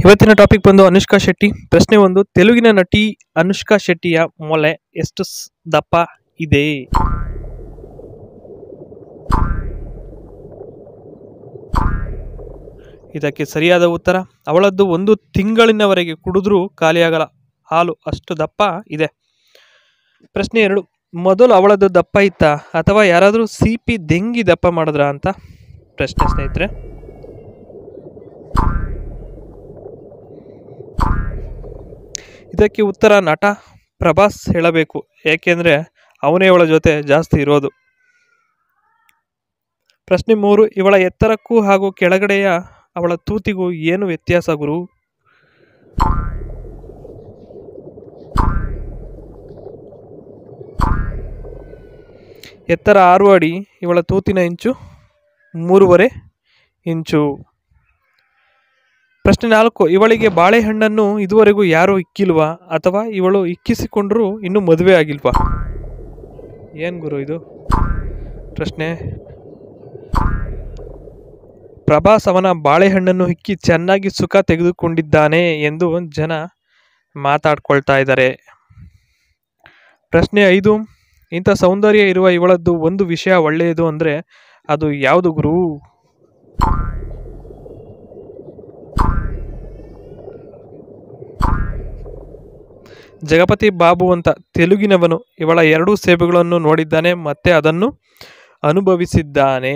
ಇವತ್ತಿನ ಟಾಪಿಕ್ ಬಂದು ಅನುಷ್ಕಾ ಶೆಟ್ಟಿ. ಪ್ರಶ್ನೆ 1, ತೆಲುಗಿನ ನಟಿ ಅನುಷ್ಕಾ ಶೆಟ್ಟಿಯ ಮೊಲೆ ಎಷ್ಟು ದಪ್ಪ ಇದೆ? ಇದಕ್ಕೆ ಸರಿಯಾದ ಉತ್ತರ ಅವಳದ್ದು 1 ತಿಂಗಳಿನವರೆಗೆ ಕುಡಿದ್ರೂ ಖಾಲಿಯಾಗಲ್ಲ ಹಾಲು, ಅಷ್ಟು ದಪ್ಪ ಇದೆ. ಪ್ರಶ್ನೆ 2, ಮೊದಲು ಅವಳದ್ದು ದಪ್ಪ ಇತ್ತ ಅಥವಾ ಯಾರಾದರೂ ಸಿಪಿ ದೆಂಗಿ ದಪ್ಪ ಮಾಡಿದ್ರ ಅಂತ ಪ್ರಶ್ನೆ ಸ್ನೇಹಿತರೆ. ಇದಕ್ಕೆ ಉತ್ತರ ನಟ ಪ್ರಭಾಸ್ ಹೇಳಬೇಕು, ಏಕೆಂದರೆ ಅವನೇ ಅವಳ ಜೊತೆ ಜಾಸ್ತಿ ಇರೋದು. ಪ್ರಶ್ನೆ 3, ಇವಳ ಎತ್ತರಕ್ಕೂ ಹಾಗೂ ಕೆಳಗಡೆಯ ಅವಳ ತೂತಿಗೂ ಏನು ವ್ಯತ್ಯಾಸ ಗುರು? ಎತ್ತರ 6 ಅಡಿ, ಇವಳ ತೂತಿನ ಇಂಚು 3.5 ಇಂಚು. ಪ್ರಶ್ನೆ 4, ಇವಳಿಗೆ ಬಾಳೆಹಣ್ಣನ್ನು ಇದುವರೆಗೂ ಯಾರೂ ಇಕ್ಕಿಲ್ವಾ ಅಥವಾ ಇವಳು ಇಕ್ಕಿಸಿಕೊಂಡ್ರೂ ಇನ್ನೂ ಮದುವೆ ಆಗಿಲ್ವಾ? ಏನು ಗುರು ಇದು ಪ್ರಶ್ನೆ. ಪ್ರಭಾಸ್ ಅವನ ಬಾಳೆಹಣ್ಣನ್ನು ಇಕ್ಕಿ ಚೆನ್ನಾಗಿ ಸುಖ ತೆಗೆದುಕೊಂಡಿದ್ದಾನೆ ಎಂದು ಜನ ಮಾತಾಡ್ಕೊಳ್ತಾ ಇದ್ದಾರೆ. ಪ್ರಶ್ನೆ 5, ಇಂಥ ಸೌಂದರ್ಯ ಇರುವ ಇವಳದ್ದು ಒಂದು ವಿಷಯ ಒಳ್ಳೆಯದು ಅಂದರೆ ಅದು ಯಾವುದು ಗುರು? ಜಗಪತಿ ಬಾಬು ಅಂತ ತೆಲುಗಿನವನು ಇವಳ 2 ಸೇಬುಗಳನ್ನು ನೋಡಿದ್ದಾನೆ ಮತ್ತೆ ಅದನ್ನು ಅನುಭವಿಸಿದ್ದಾನೆ.